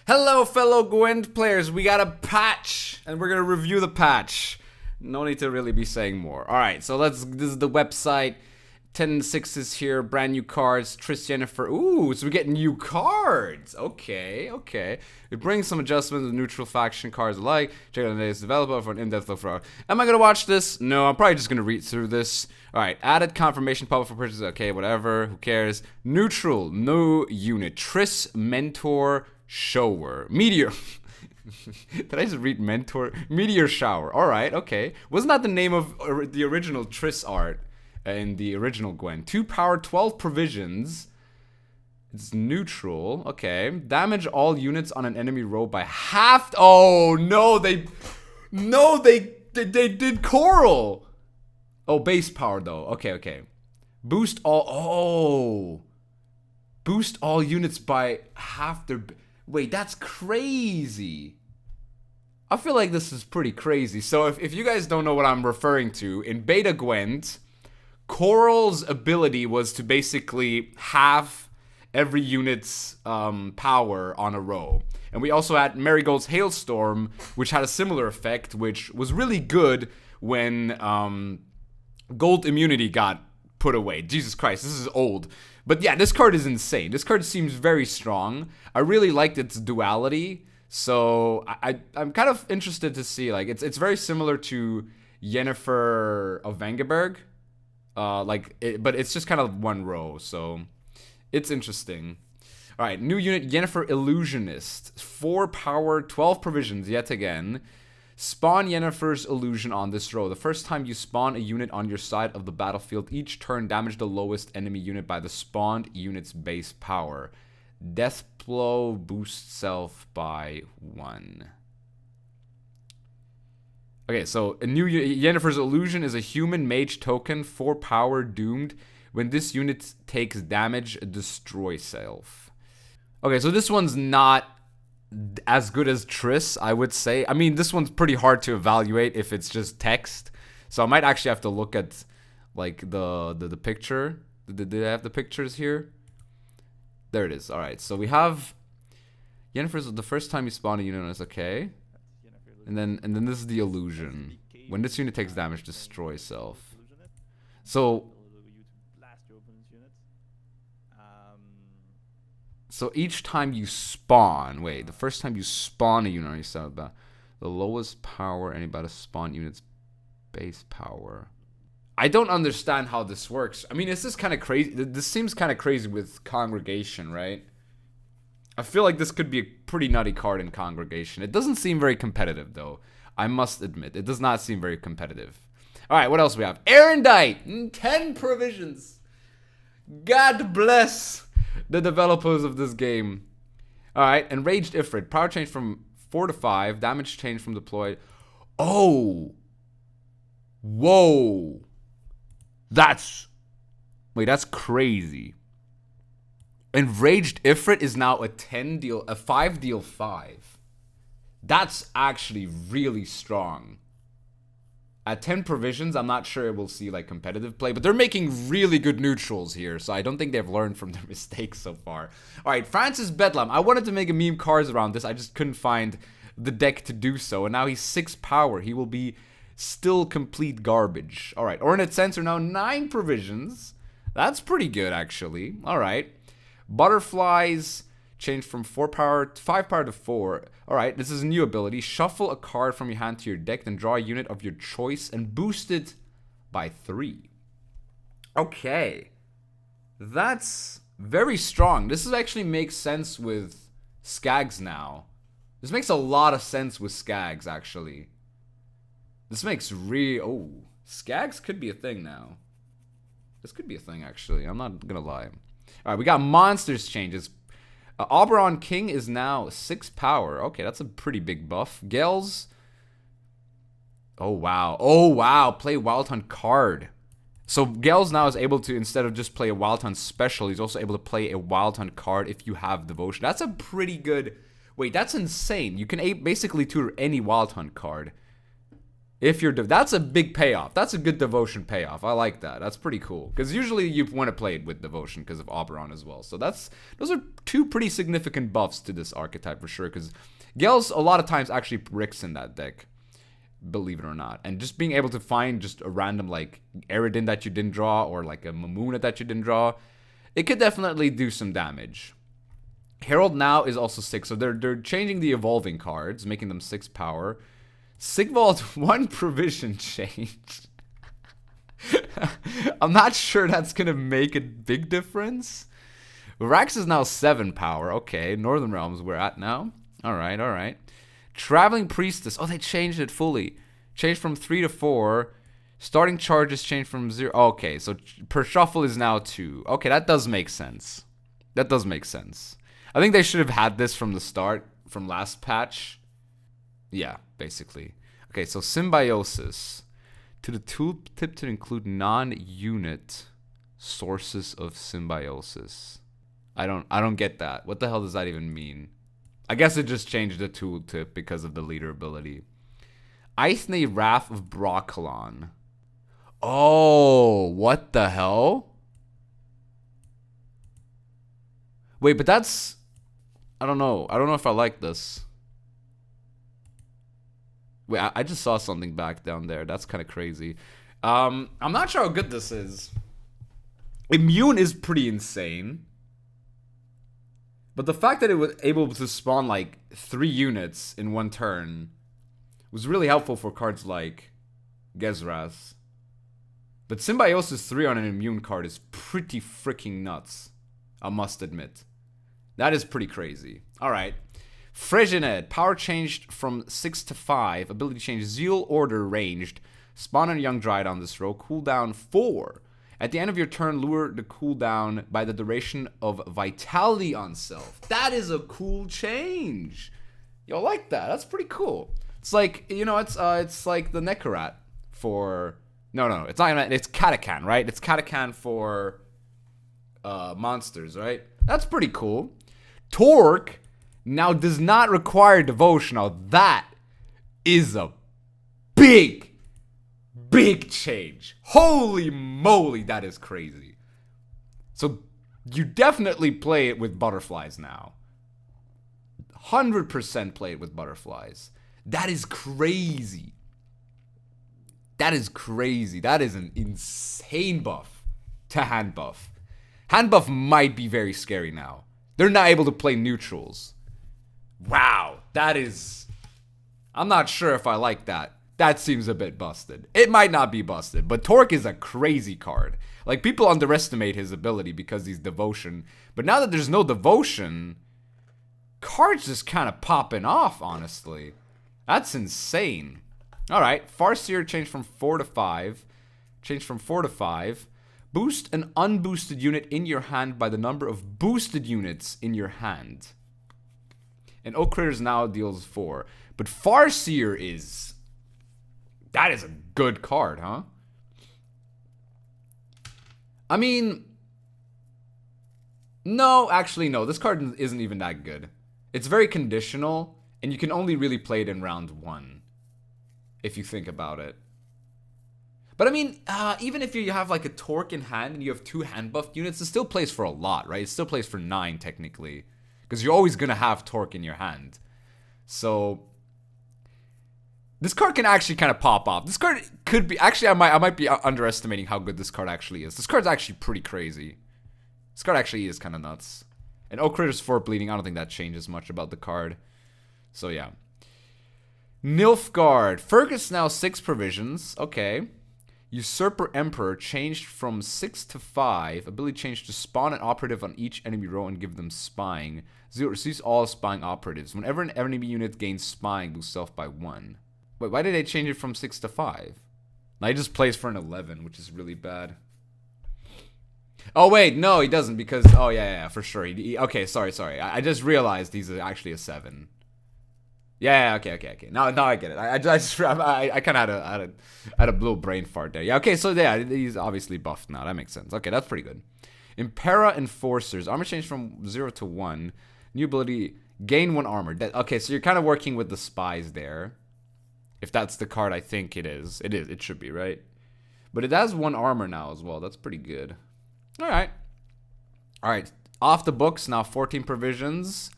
Hello, fellow Gwent players. We got a patch, and we're gonna review the patch. No need to really be saying more. All right, so this is the website. 10.6 is here. Brand new cards. Triss, Yennefer. Ooh, so we get new cards. Okay. It brings some adjustments to neutral faction cards alike. Check out the latest developer for an in-depth look for. Am I gonna watch this? No, I'm probably just gonna read through this. All right, added confirmation pop-up for purchase. Okay, whatever. Who cares? Neutral, no unit. Triss, mentor, shower, meteor. Did I just read mentor? Meteor shower. All right, okay. Wasn't that the name of the original Triss art? In the original Gwent. 2 power, 12 provisions. It's neutral. Okay. Damage all units on an enemy row by half. Oh, no, they did coral. Oh, base power, though. Okay. Boost all units by half their... Wait, that's crazy. I feel like this is pretty crazy. So if you guys don't know what I'm referring to, in Beta Gwent... Coral's ability was to basically halve every unit's power on a row. And we also had Marigold's Hailstorm, which had a similar effect, which was really good when gold immunity got put away. Jesus Christ, this is old. But yeah, this card is insane. This card seems very strong. I really liked its duality. So I'm kind of interested to see, like, it's very similar to Yennefer of Vengerberg. But it's just kind of one row, so it's interesting. All right, new unit, Yennefer Illusionist. 4 power, 12 provisions, yet again. Spawn Yennefer's illusion on this row. The first time you spawn a unit on your side of the battlefield, each turn damage the lowest enemy unit by the spawned unit's base power. Death blow boosts self by 1. Okay, so a new Yennefer's Illusion is a human mage token, 4 power, doomed. When this unit takes damage, destroy self. Okay, so this one's not as good as Triss, I would say. I mean, this one's pretty hard to evaluate if it's just text. So I might actually have to look at, like, the picture. Did I have the pictures here? There it is. All right, so we have Yennefer's the first time you spawn a unit is okay. And then this is the illusion. When this unit takes damage, destroy self. So each time you spawn, the first time you spawn a unit on your side, the lowest power anybody spawn unit's base power. I don't understand how this works. I mean, is this kind of crazy? This seems kind of crazy with Congregation, right? I feel like this could be a pretty nutty card in Congregation. It doesn't seem very competitive, though. I must admit, it does not seem very competitive. All right, what else we have? Erendite, 10 provisions. God bless the developers of this game. All right, Enraged Ifrit, power change from 4 to 5, damage change from deployed. Oh, whoa, that's crazy. Enraged Ifrit is now a 5 deal 5. That's actually really strong. At 10 provisions, I'm not sure we'll see like competitive play, but they're making really good neutrals here, so I don't think they've learned from their mistakes so far. All right, Francis Bedlam. I wanted to make a meme cards around this. I just couldn't find the deck to do so, and now he's 6 power. He will be still complete garbage. All right, Ornate Sensor now 9 provisions. That's pretty good, actually. All right. Butterflies change from 5 power to 4. Alright, this is a new ability. Shuffle a card from your hand to your deck, then draw a unit of your choice and boost it by 3. Okay. That's very strong. This actually makes sense with Skags now. This makes a lot of sense with Skags, actually. This makes oh, Skags could be a thing now. This could be a thing, actually. I'm not gonna lie. Alright, we got monsters changes. Oberon King is now 6 power. Okay, that's a pretty big buff. Gales. Oh, wow. Play Wild Hunt card. So Gales now is able to, instead of just play a Wild Hunt special, he's also able to play a Wild Hunt card if you have Devotion. That's a pretty good... Wait, that's insane. You can basically tutor any Wild Hunt card. If you're that's a big payoff. That's a good devotion payoff. I like that. That's pretty cool. Because usually you want to play it with devotion because of Oberon as well. So those are two pretty significant buffs to this archetype for sure. Because Gale's a lot of times actually bricks in that deck, believe it or not. And just being able to find just a random like Eredin that you didn't draw or like a Mamuna that you didn't draw, it could definitely do some damage. Herald now is also 6, so they're changing the evolving cards, making them 6 power. Sigvald, 1 provision change. I'm not sure that's gonna make a big difference. Rax is now 7 power. Okay, Northern Realms we're at now. Alright, alright. Traveling Priestess. Oh, they changed it fully. Changed from 3 to 4. Starting charges changed from 0. Okay, so per shuffle is now 2. Okay, that does make sense. That does make sense. I think they should have had this from the start, from last patch. Yeah, basically. Okay, so Symbiosis. To the tooltip to include non-unit sources of Symbiosis. I don't get that. What the hell does that even mean? I guess it just changed the tooltip because of the leader ability. Eithne Wrath of Broccolon. Oh, what the hell? Wait, but that's... I don't know. I don't know if I like this. Wait, I just saw something back down there. That's kind of crazy. I'm not sure how good this is. Immune is pretty insane. But the fact that it was able to spawn like 3 units in 1 turn was really helpful for cards like Gezras. But Symbiosis 3 on an immune card is pretty freaking nuts. I must admit. That is pretty crazy. Alright. Phrygianette. Power changed from 6 to 5. Ability change. Zeal Order ranged. Spawn on a young Dryad on this row. Cooldown 4. At the end of your turn, lure the cooldown by the duration of Vitality on self. That is a cool change. Yo, I like that. That's pretty cool. It's like, you know, it's like the Nekarat for... No, it's not. It's Katakan, right? It's Katakan for monsters, right? That's pretty cool. Torque now does not require devotion. Now that is a big change. Holy moly, that is crazy. So you definitely play it with butterflies now. 100% play it with butterflies. That is crazy. That is crazy. That is an insane buff to hand buff. Hand buff might be very scary now. They're not able to play neutrals. Wow, that is... I'm not sure if I like that. That seems a bit busted. It might not be busted, but Torque is a crazy card. Like, people underestimate his ability because he's devotion. But now that there's no devotion, cards just kind of popping off, honestly. That's insane. Alright, Farseer changed from 4 to 5. Changed from 4 to 5. Boost an unboosted unit in your hand by the number of boosted units in your hand. And Oak Critters now deals 4. But Farseer is... That is a good card, huh? I mean... No, actually no. This card isn't even that good. It's very conditional, and you can only really play it in round 1. If you think about it. But I mean, even if you have like a Torque in hand and you have 2 hand buffed units, it still plays for a lot, right? It still plays for 9 technically. Because you're always going to have Torque in your hand. So, this card can actually kind of pop off. This card could be, actually I might be underestimating how good this card actually is. This card's actually pretty crazy. This card actually is kind of nuts. And Oak Critters 4 bleeding, I don't think that changes much about the card. So yeah. Nilfgaard. Fergus now 6 provisions. Okay. Usurper Emperor changed from 6 to 5. Ability changed to spawn an operative on each enemy row and give them spying. Zero receives all spying operatives. Whenever an enemy unit gains spying, boosts self by 1. Wait, why did they change it from 6 to 5? Now he just plays for an 11, which is really bad. Oh wait, no, he doesn't because... Oh yeah, for sure. Okay, sorry. I just realized he's actually a 7. Yeah, okay. Now I get it. I kind of had a little brain fart there. Yeah, okay, so yeah, he's obviously buffed now. That makes sense. Okay, that's pretty good. Impera Enforcers. Armor change from 0 to 1. New ability, gain 1 armor. Okay, so you're kind of working with the spies there. If that's the card I think it is. It is. It should be, right? But it has 1 armor now as well. That's pretty good. All right. All right. Off the books now. 14 provisions.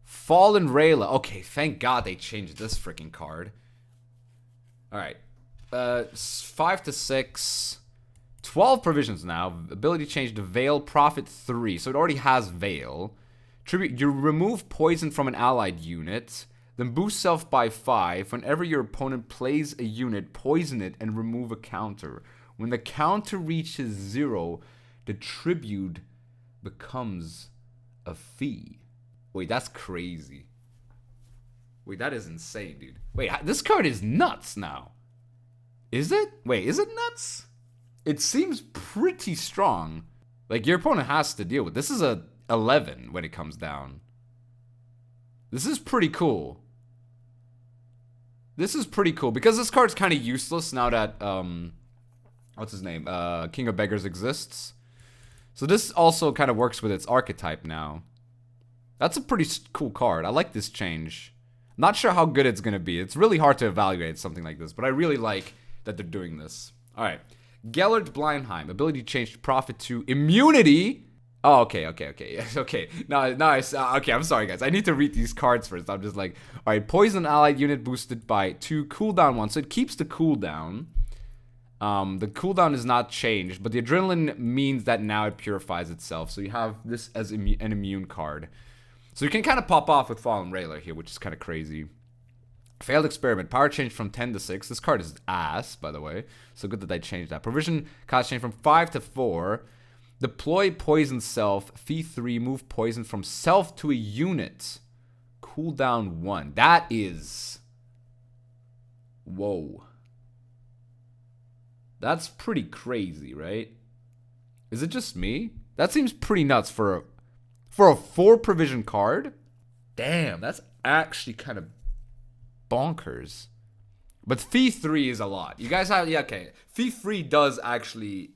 Fallen Raila. Okay, thank God they changed this freaking card. All right. 5 to 6. 12 provisions now. Ability change to Veil. Profit 3. So it already has Veil. Tribute. You remove poison from an allied unit. Then boost self by 5. Whenever your opponent plays a unit, poison it and remove a counter. When the counter reaches 0, the tribute becomes a fee. Wait, that's crazy. Wait, that is insane, dude. Wait, this card is nuts now. Is it? Wait, is it nuts? It seems pretty strong. Like, your opponent has to deal with. This is a 11 when it comes down. This is pretty cool. This is pretty cool. Because this card's kind of useless now that, what's his name? King of Beggars exists. So this also kind of works with its archetype now. That's a pretty cool card. I like this change. Not sure how good it's going to be. It's really hard to evaluate something like this. But I really like that they're doing this. Alright. Gellert Blindheim. Ability change to Profit to Immunity. Oh, okay. Yes, okay. Okay, I'm sorry, guys. I need to read these cards first. I'm just like, alright. Poison allied unit boosted by 2. Cooldown 1. So it keeps the cooldown. The cooldown is not changed. But the Adrenaline means that now it purifies itself. So you have this as an immune card. So you can kind of pop off with Fallen Raila here, which is kind of crazy. Failed Experiment. Power change from 10 to 6. This card is ass, by the way. So good that I changed that. Provision cost change from 5 to 4. Deploy Poison Self. Fee 3. Move Poison from self to a unit. Cooldown 1. That is... Whoa. That's pretty crazy, right? Is it just me? That seems pretty nuts for a 4 provision card. Damn, that's actually kind of bonkers. But fee 3 is a lot. You guys have, yeah, okay. Fee 3 is actually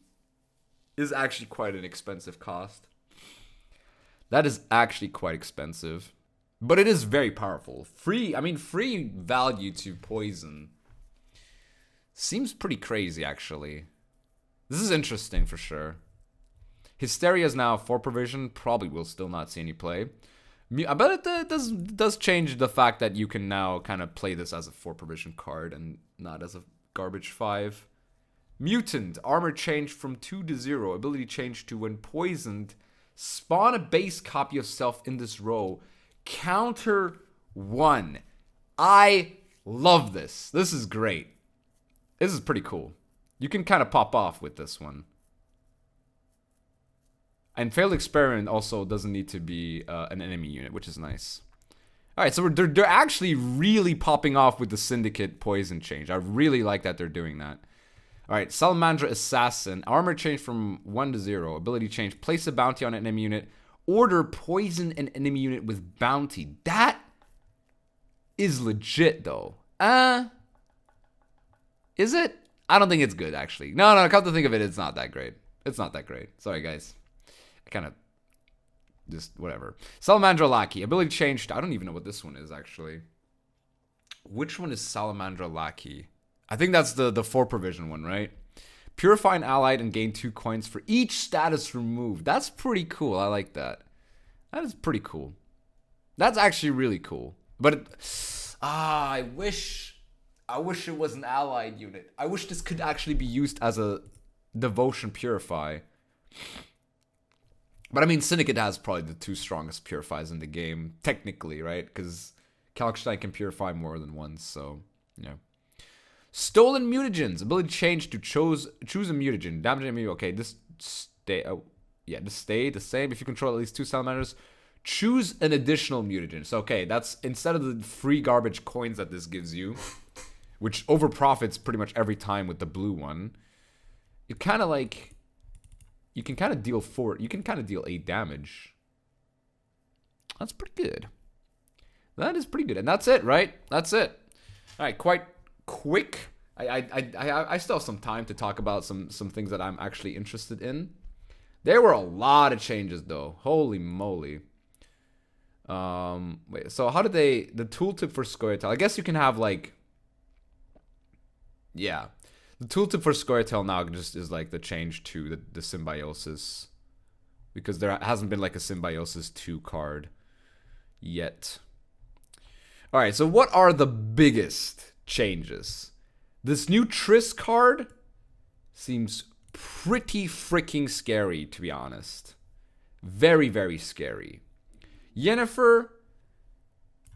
quite an expensive cost. That is actually quite expensive. But it is very powerful. Free value to poison seems pretty crazy, actually. This is interesting for sure. Hysteria is now 4 provision. Probably will still not see any play. I bet it does change the fact that you can now kind of play this as a 4 provision card and not as a garbage 5. Mutant. Armor change from 2 to 0. Ability change to when poisoned. Spawn a base copy of self in this row. Counter 1. I love this. This is great. This is pretty cool. You can kind of pop off with this one. And Failed Experiment also doesn't need to be an enemy unit, which is nice. Alright, so they're actually really popping off with the Syndicate poison change. I really like that they're doing that. Alright, Salamandra Assassin. Armor change from 1 to 0. Ability change. Place a bounty on an enemy unit. Order poison an enemy unit with bounty. That is legit, though. Is it? I don't think it's good, actually. No, come to think of it, it's not that great. It's not that great. Sorry, guys. I kind of just whatever. Salamandra Lackey. Ability changed. I don't even know what this one is, actually. Which one is Salamandra Lackey? I think that's the 4 provision one, right? Purify an allied and gain 2 coins for each status removed. That's pretty cool. I like that. That is pretty cool. That's actually really cool. But I wish it was an allied unit. I wish this could actually be used as a devotion purify. But I mean, Syndicate has probably the 2 strongest purifies in the game, technically, right? Because Kalkstein can purify more than once, so, yeah. Stolen Mutagens. Ability change to choose a mutagen. Damage enemy. Okay, this stay. Oh, yeah, this stay the same. If you control at least 2 salamanders, choose an additional mutagen. So, okay, that's instead of the free garbage coins that this gives you, which over profits pretty much every time with the blue one. It kind of like... You can kind of deal 4. You can kind of deal 8 damage. That's pretty good. That is pretty good. And that's it, right? That's it. All right, quite quick. I still have some time to talk about some things that I'm actually interested in. There were a lot of changes, though. Holy moly. Wait, so how did they... The tooltip for Scoia'tael. I guess you can have, like... Yeah. The tooltip for Scoia'tael now just is like the change to the Symbiosis. Because there hasn't been like a Symbiosis 2 card yet. Alright, so what are the biggest changes? This new Triss card seems pretty freaking scary, to be honest. Very, very scary. Yennefer,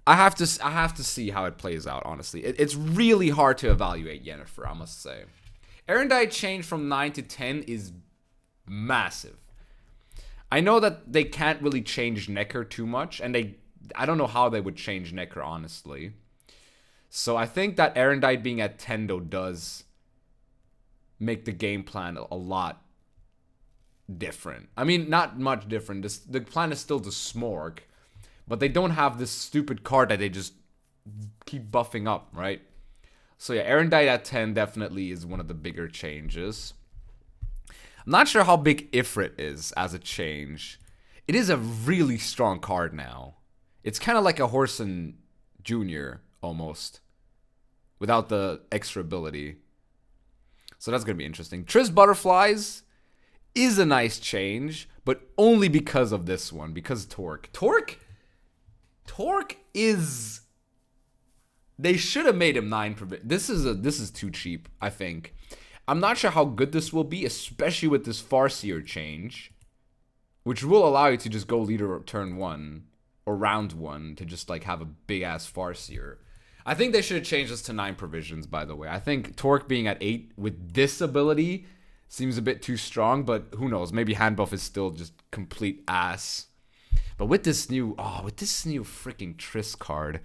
I have to see how it plays out, honestly. It's really hard to evaluate Yennefer, I must say. Erendite change from 9 to 10 is massive. I know that they can't really change Necker too much, and I don't know how they would change Necker, honestly. So I think that Erendite being at 10, though, does make the game plan a lot different. I mean, not much different. The plan is still to Smorg, but they don't have this stupid card that they just keep buffing up, right? So yeah, Erendite at 10 definitely is one of the bigger changes. I'm not sure how big Ifrit is as a change. It is a really strong card now. It's kind of like a Horson Jr. almost, without the extra ability. So that's going to be interesting. Triss Butterflies is a nice change, but only because of this one, because Torque. Torque is... They should have made him 9 per bit. This is too cheap, I think. I'm not sure how good this will be, especially with this Farseer change, which will allow you to just go leader turn 1 or round 1 to just like have a big ass Farseer. I think they should have changed this to 9 provisions, by the way. I think Torque being at 8 with this ability seems a bit too strong, but who knows? Maybe hand buff is still just complete ass. But with this new freaking Triss card,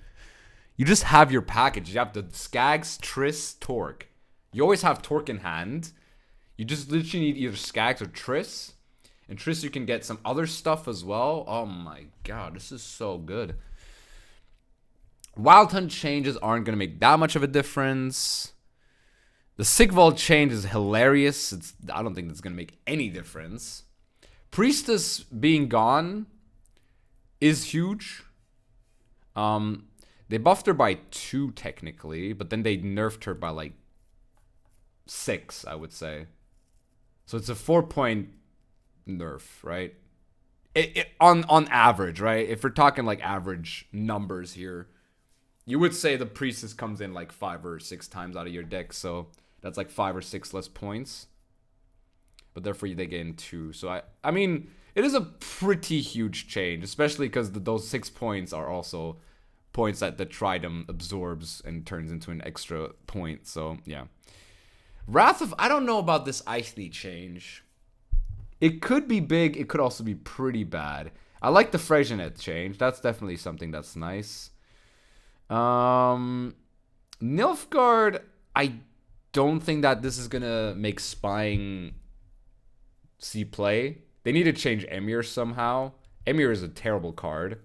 you just have your package. You have the Skags, Triss, Torque. You always have Torque in hand. You just literally need either Skags or Triss. And Triss, you can get some other stuff as well. Oh my god, this is so good. Wild Hunt changes aren't going to make that much of a difference. The Sigvald change is hilarious. I don't think that's going to make any difference. Priestess being gone is huge. They buffed her by 2 technically, but then they nerfed her by like 6, I would say. So it's a 4-point nerf, right? On average, right? If we're talking like average numbers here, you would say the Priestess comes in like 5 or 6 times out of your deck, so that's like 5 or 6 less points. But therefore they gain 2. So I mean, it is a pretty huge change, especially because those 6 points are also points that the Tridem absorbs and turns into an extra point. So yeah. Wrath of... I don't know about this Eithne change. It could be big. It could also be pretty bad. I like the Phrygianette change. That's definitely something that's nice. Nilfgaard, I don't think that this is going to make spying see play. They need to change Emir somehow. Emir is a terrible card.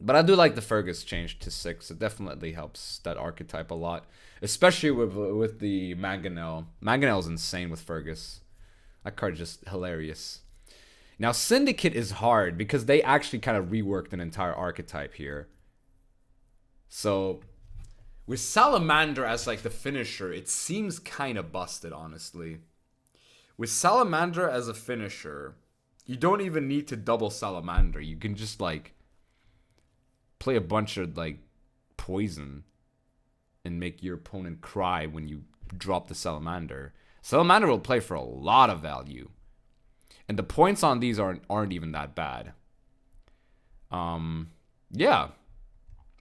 But I do like the Fergus change to 6. It definitely helps that archetype a lot. Especially with the Mangonel. Mangonel is insane with Fergus. That card is just hilarious. Now, Syndicate is hard because they actually kind of reworked an entire archetype here. So, with Salamander as like the finisher, it seems kind of busted, honestly. With Salamander as a finisher, you don't even need to double Salamander. You can just like play a bunch of like poison and make your opponent cry when you drop the Salamander. Salamander will play for a lot of value. And the points on these aren't even that bad. Yeah.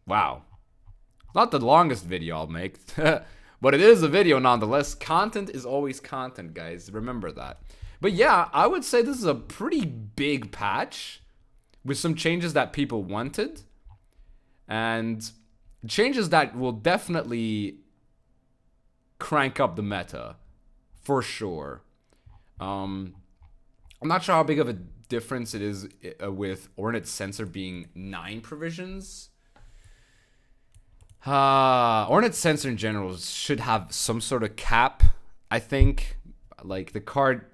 Wow. Not the longest video I'll make. But it is a video nonetheless. Content is always content, guys. Remember that. But yeah, I would say this is a pretty big patch with some changes that people wanted. And changes that will definitely crank up the meta. For sure. I'm not sure how big of a difference it is with Ornate Censor being 9 provisions. Ornate Censor in general should have some sort of cap, I think. Like, the card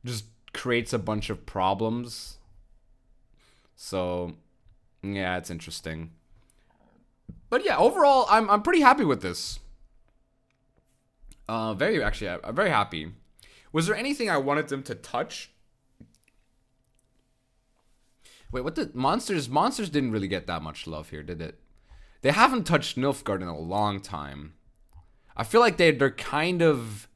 just creates a bunch of problems. So, yeah, it's interesting. But yeah, overall, I'm pretty happy with this. I'm very happy. Was there anything I wanted them to touch? Wait, what the monsters? Monsters didn't really get that much love here, did it? They haven't touched Nilfgaard in a long time. I feel like they're kind of...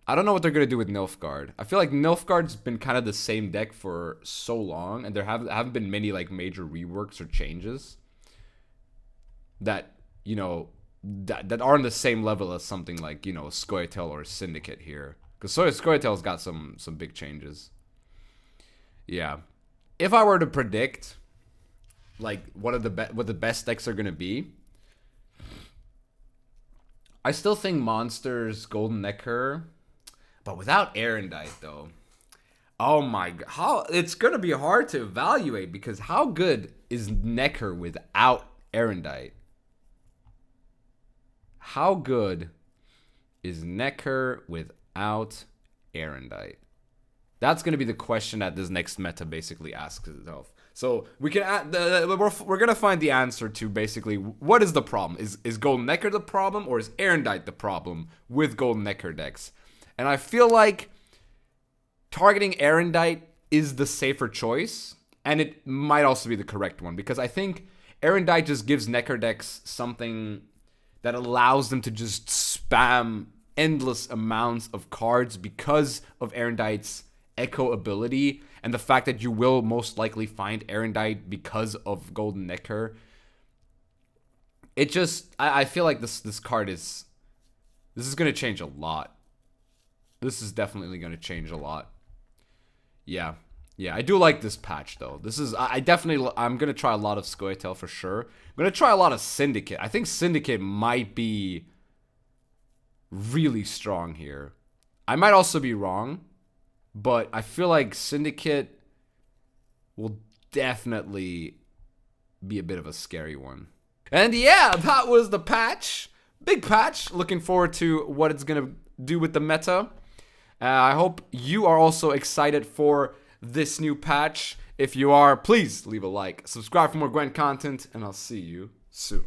I don't know what they're going to do with Nilfgaard. I feel like Nilfgaard's been kind of the same deck for so long, and there haven't been many like major reworks or changes that, you know, that are on the same level as something like, you know, Scoia'tael or Syndicate here. Because Scoia'tael's got some big changes. Yeah. If I were to predict like what the best decks are going to be, I still think Monsters, Golden Necker, but without Erendite though. Oh my god, how it's going to be hard to evaluate, because how good is Necker without Erendite? How good is Necker without Erendite? That's going to be the question that this next meta basically asks itself. So we can we're going to find the answer to basically what is the problem. Is Golden Necker the problem, or is Erendite the problem with Golden Necker decks? And I feel like targeting Erendite is the safer choice, and it might also be the correct one, because I think Erendite just gives Necker decks something that allows them to just spam endless amounts of cards because of Erendite's Echo ability, and the fact that you will most likely find Erendite because of Golden Necker. It just, I feel like this card is going to change a lot. This is definitely going to change a lot. Yeah, I do like this patch though. I'm going to try a lot of Scoia'tael for sure. I'm going to try a lot of Syndicate. I think Syndicate might be really strong here. I might also be wrong, but I feel like Syndicate will definitely be a bit of a scary one. And yeah, that was the patch. Big patch. Looking forward to what it's going to do with the meta. I hope you are also excited for this new patch. If you are, please leave a like. Subscribe for more Gwent content, and I'll see you soon.